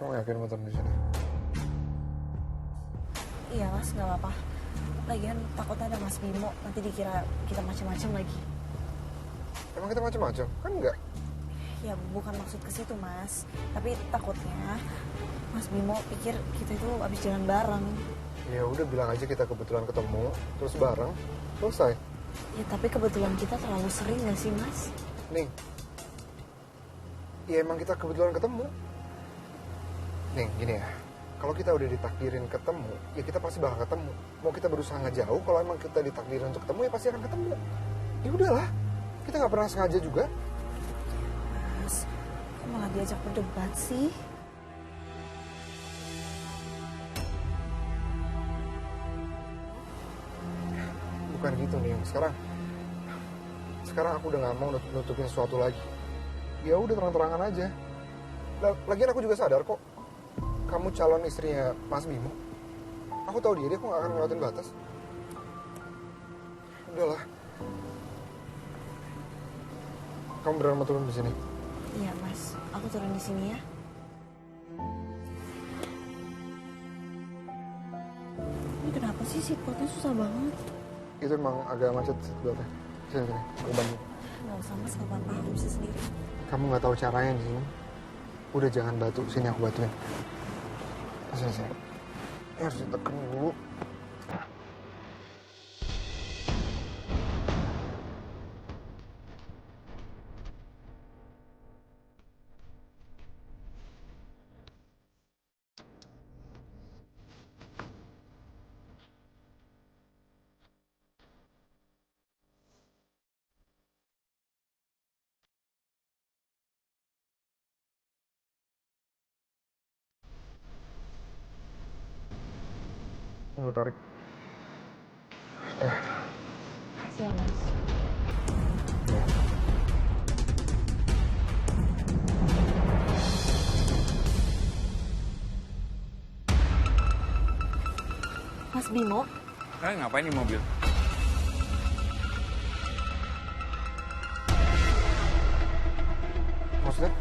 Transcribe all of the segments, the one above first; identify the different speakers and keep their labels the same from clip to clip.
Speaker 1: Kamu yakin mau turun di sini?
Speaker 2: Iya mas, nggak apa-apa. Lagian takutnya ada Mas Bimo, nanti dikira kita macam-macam lagi.
Speaker 1: Emang kita macam-macam? Kan enggak.
Speaker 2: Ya bukan maksud ke situ mas, tapi takutnya Mas Bimo pikir kita itu abis jalan bareng.
Speaker 1: Ya udah bilang aja kita kebetulan ketemu, terus bareng, selesai.
Speaker 2: Ya tapi kebetulan kita terlalu sering nggak sih mas?
Speaker 1: Ning, ya emang kita kebetulan ketemu. Ning, gini ya, kalau kita udah ditakdirin ketemu, ya kita pasti bakal ketemu. Mau kita berusaha ngejauh, kalau emang kita ditakdirin untuk ketemu, ya pasti akan ketemu. Ya udahlah, kita nggak pernah sengaja juga.
Speaker 2: Mas, kok malah diajak berdebat sih?
Speaker 1: Bukan gitu nih, sekarang aku udah nggak mau nutupin sesuatu lagi. Ya udah terang-terangan aja. Lagian aku juga sadar kok, kamu calon istrinya Mas Bimo. Aku tahu dia kok nggak akan ngelewatin batas. Udahlah. Kamu beneran mau turun di sini?
Speaker 2: Iya mas, aku turun di sini ya. Ini kenapa sih seatbeltnya susah banget?
Speaker 1: Itu emang agak macet seatbeltnya. Sini, aku bantu.
Speaker 2: Nggak usah mas, nggak apa-apa, aku bisa sendiri.
Speaker 1: Kamu nggak tahu caranya di sini. Udah jangan batu, sini aku bantuin. Sini. Harus ditekan dulu. Tunggu tarik.
Speaker 2: Siap mas. Mas Bimo,
Speaker 3: Kalian ngapain di mobil?
Speaker 1: Maksudnya?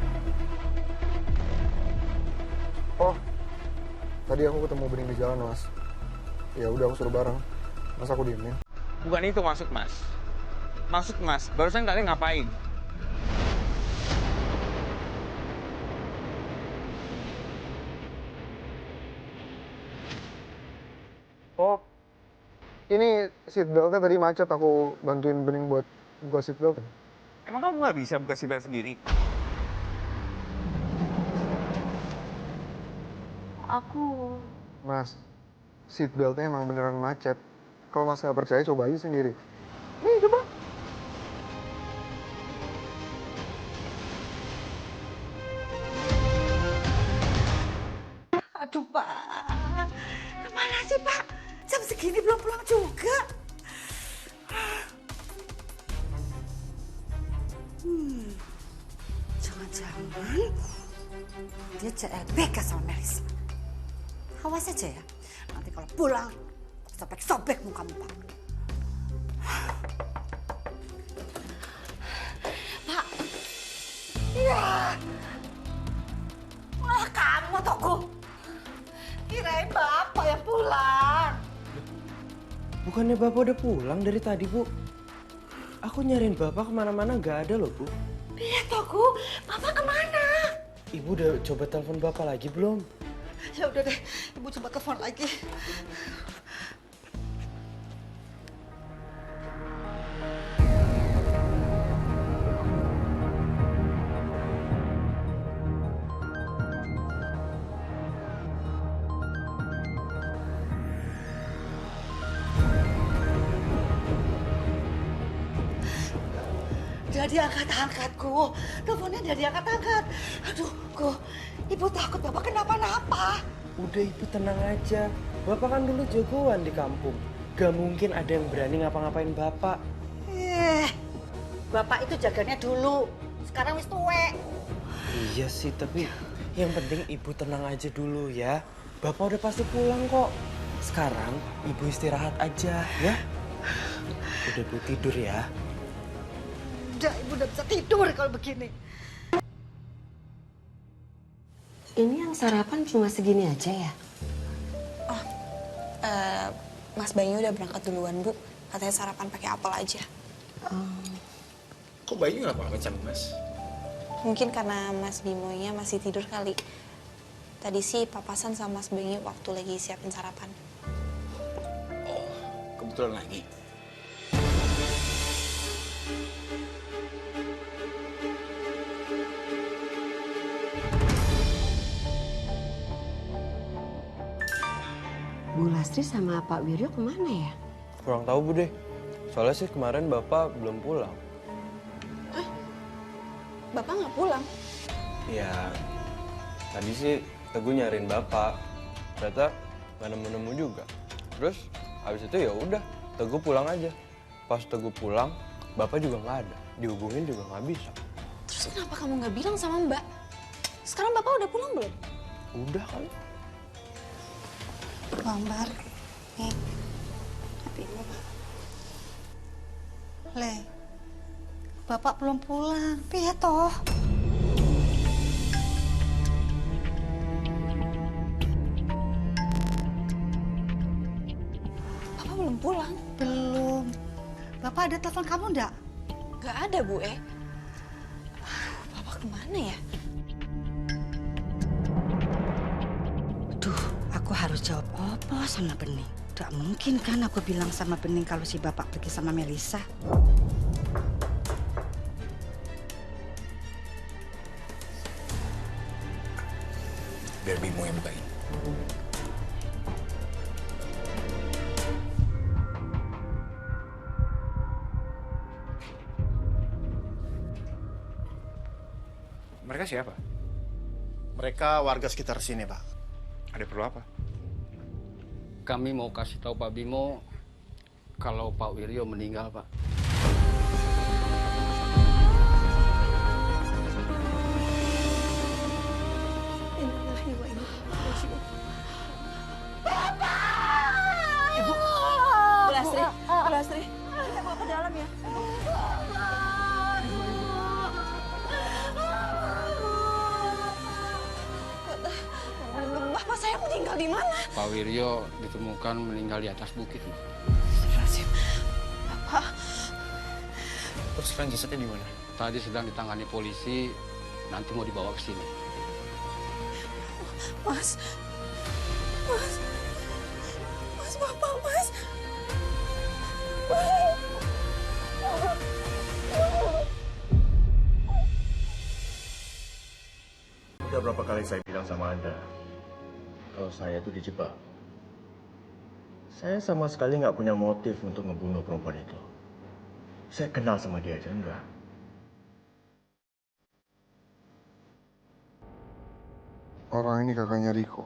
Speaker 1: Oh, tadi aku ketemu Bening di jalan, Mas. Ya udah aku suruh bareng. Masa aku diemin?
Speaker 3: Bukan itu maksud mas. Maksud mas, barusan kalian ngapain?
Speaker 1: Oh, ini seatbeltnya tadi macet. Aku bantuin Bening buat buka seatbelt.
Speaker 3: Emang kamu nggak bisa buka seatbelt sendiri?
Speaker 2: aku...
Speaker 1: Mas, seatbeltnya emang beneran macet. Kalau Mas nggak percaya, coba aja sendiri. Nih, coba.
Speaker 4: Aduh Pak, kemana sih Pak? Jam segini belum pulang juga. Jangan-jangan dia CLBK sama Melisa. Awas aja ya, nanti kalau pulang sobek-sobek mukamu Pak. Pak, iya. Wah kamu Togo. Kirain Bapak yang pulang.
Speaker 5: Bukannya Bapak udah pulang dari tadi, Bu? Aku nyariin Bapak kemana-mana nggak ada loh, Bu.
Speaker 4: Iya Togo, Bapak kemana?
Speaker 5: Ibu udah coba telepon Bapak lagi belum?
Speaker 4: Ya udah deh, Ibu coba telepon lagi. Dia diangkat-angkat, Go. Teleponnya dia diangkat-angkat. Aduh, Go. Ibu takut Bapak kenapa-napa.
Speaker 5: Udah Ibu tenang aja. Bapak kan dulu jagoan di kampung. Gak mungkin ada yang berani ngapa-ngapain Bapak.
Speaker 4: Bapak itu jaganya dulu. Sekarang wis tuwek.
Speaker 5: Iya sih, tapi yang penting Ibu tenang aja dulu ya. Bapak udah pasti pulang kok. Sekarang Ibu istirahat aja ya. Udah Bu tidur ya.
Speaker 4: Udah, Ibu udah bisa tidur kalau begini.
Speaker 6: Ini yang sarapan cuma segini aja ya?
Speaker 2: Mas Bayu udah berangkat duluan, Bu. Katanya sarapan pakai apel aja.
Speaker 7: Kok Bayu nggak pamit sama Mas?
Speaker 2: Mungkin karena Mas Bimonya masih tidur kali. Tadi sih papasan sama Mas Bayu waktu lagi siapin sarapan.
Speaker 7: Oh, kebetulan lagi.
Speaker 6: Bu Lastri sama Pak Wiryo kemana ya?
Speaker 5: Kurang tahu Bu deh. Soalnya sih kemarin Bapak belum pulang.
Speaker 2: Bapak nggak pulang?
Speaker 5: Iya. Tadi sih Teguh nyariin Bapak. Ternyata nggak nemu-nemu juga. Terus habis itu ya udah Teguh pulang aja. Pas Teguh pulang, Bapak juga nggak ada. Dihubungin juga nggak bisa.
Speaker 2: Terus kenapa kamu nggak bilang sama Mbak? Sekarang Bapak udah pulang belum?
Speaker 5: Udah kan?
Speaker 4: Bang Bar, nih, tapi Le, Bapak belum pulang, piye toh?
Speaker 2: Bapak belum pulang?
Speaker 4: Belum. Bapak ada telepon kamu enggak?
Speaker 2: Nggak ada, Bu. Bapak kemana ya?
Speaker 4: Duh, aku harus jawab apa sama Bening? Gak mungkin kan aku bilang sama Bening kalau si Bapak pergi sama Melisa.
Speaker 7: Biar Bimo yang bukain.
Speaker 1: Mereka siapa?
Speaker 8: Mereka warga sekitar sini, Pak.
Speaker 1: Ada perlu apa?
Speaker 9: Kami mau kasih tahu Pak Bimo kalau Pak Wiryo meninggal, Pak.
Speaker 2: Bu Lastri, Bu Lastri. Kita bawa ke dalam ya. Bapak saya meninggal di mana?
Speaker 9: Pak Wiryo ditemukan meninggal di atas bukit.
Speaker 2: Astagfirullahaladzim. Bapak.
Speaker 7: Terus sekarang jasadnya di mana?
Speaker 9: Tadi sedang ditangani polisi, nanti mau dibawa ke sini.
Speaker 2: Mas. Mas. Mas, Bapak, Mas.
Speaker 8: Udah berapa kali saya bilang sama Anda, kalau saya itu dijebak. Saya sama sekali nggak punya motif untuk ngebunuh perempuan itu. Saya kenal sama dia aja enggak.
Speaker 1: Orang ini kakaknya Riko.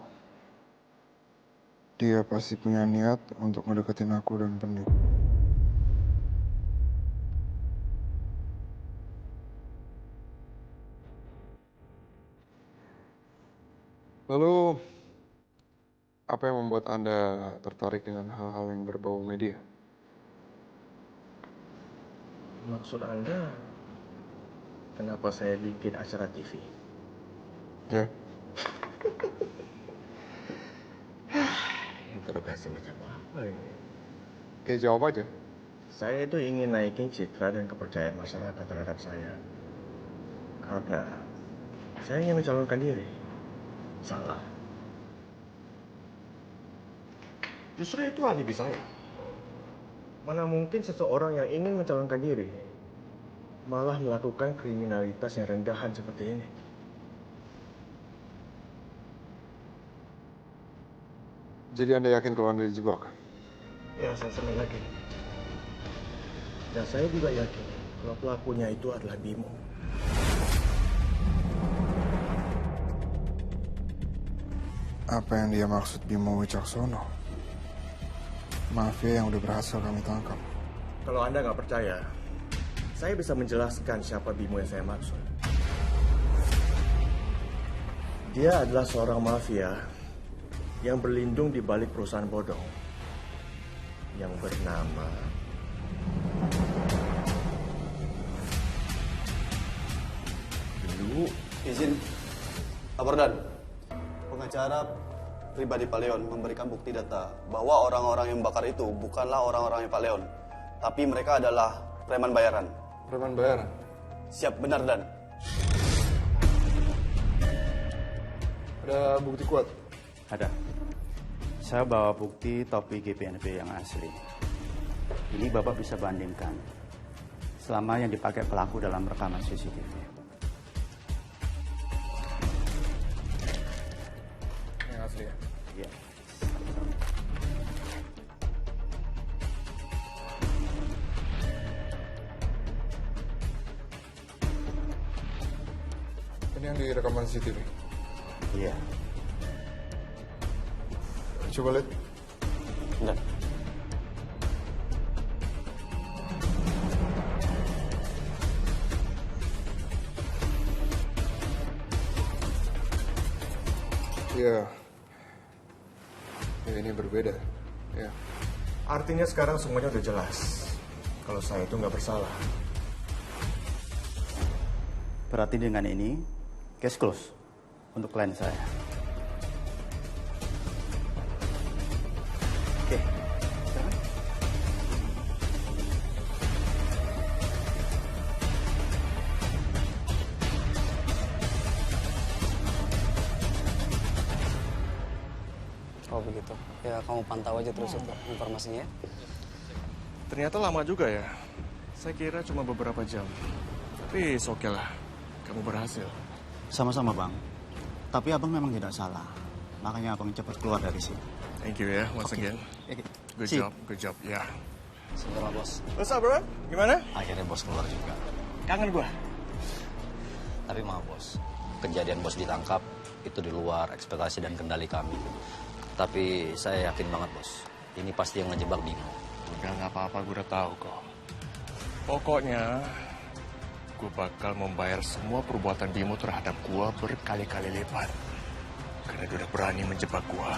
Speaker 1: Dia pasti punya niat untuk ngedeketin aku dan Bening. Lalu, apa yang membuat Anda tertarik dengan hal-hal yang berbau media?
Speaker 8: Maksud Anda, kenapa saya bikin acara TV?
Speaker 1: Ya,
Speaker 8: Interogasi macam apa ini?
Speaker 1: kayak jawab aja.
Speaker 8: Saya itu ingin naikin citra dan kepercayaan masyarakat terhadap saya. Karena saya ingin mencalonkan diri. Salah. Justru itu alibi saya. Mana mungkin seseorang yang ingin mencalonkan diri malah melakukan kriminalitas yang rendahan seperti ini.
Speaker 1: Jadi Anda yakin kalau Anda dijebak?
Speaker 8: Ya, saya sangat yakin. Dan saya juga yakin kalau pelakunya itu adalah Bimo.
Speaker 1: Apa yang dia maksud Bimo Wicaksono? Mafia yang udah berhasil kami tangkap.
Speaker 8: Kalau Anda nggak percaya, saya bisa menjelaskan siapa Bimo yang saya maksud. Dia adalah seorang mafia yang berlindung di balik perusahaan bodong yang bernama
Speaker 10: Izin, laporan. pengacara pribadi Pak Leon memberikan bukti data bahwa orang-orang yang bakar itu bukanlah orang-orangnya Pak Leon, tapi mereka adalah preman bayaran.
Speaker 1: Preman bayaran?
Speaker 10: Siap, benar, Dan.
Speaker 1: Ada bukti kuat?
Speaker 11: Ada. Saya bawa bukti topi GPNP yang asli. Ini Bapak bisa bandingkan selama yang dipakai pelaku dalam rekaman CCTV.
Speaker 1: Yang asli ya?
Speaker 11: Iya.
Speaker 1: Ini yang di rekaman CCTV?
Speaker 11: Iya.
Speaker 1: Coba lihat.
Speaker 10: Enggak.
Speaker 1: Iya. Ya ini berbeda. Ya.
Speaker 8: Artinya sekarang semuanya udah jelas. Kalau saya itu nggak bersalah.
Speaker 11: Berarti dengan ini, case close untuk klien saya. Oke.
Speaker 12: Oh begitu. Ya kamu pantau aja terus informasinya ya.
Speaker 8: Ternyata lama juga ya. Saya kira cuma beberapa jam. Tapi oke lah. Kamu berhasil.
Speaker 11: Sama-sama, Bang. Tapi Abang memang tidak salah. Makanya Abang cepat keluar dari sini.
Speaker 8: Thank you ya, once again. Good
Speaker 11: See.
Speaker 8: job, ya.
Speaker 12: Sebentar bos.
Speaker 8: What's up, bro? Gimana?
Speaker 12: Akhirnya bos keluar juga.
Speaker 8: Kangen gua.
Speaker 12: Tapi maaf bos, kejadian bos ditangkap itu di luar ekspektasi dan kendali kami. Tapi saya yakin banget bos, ini pasti yang ngejebak Bimo.
Speaker 8: Udah nggak apa-apa, gue udah tahu kok. Pokoknya, gue bakal membayar semua perbuatan Bimo terhadap gue berkali-kali lipat. Karena dia udah berani menjebak gue.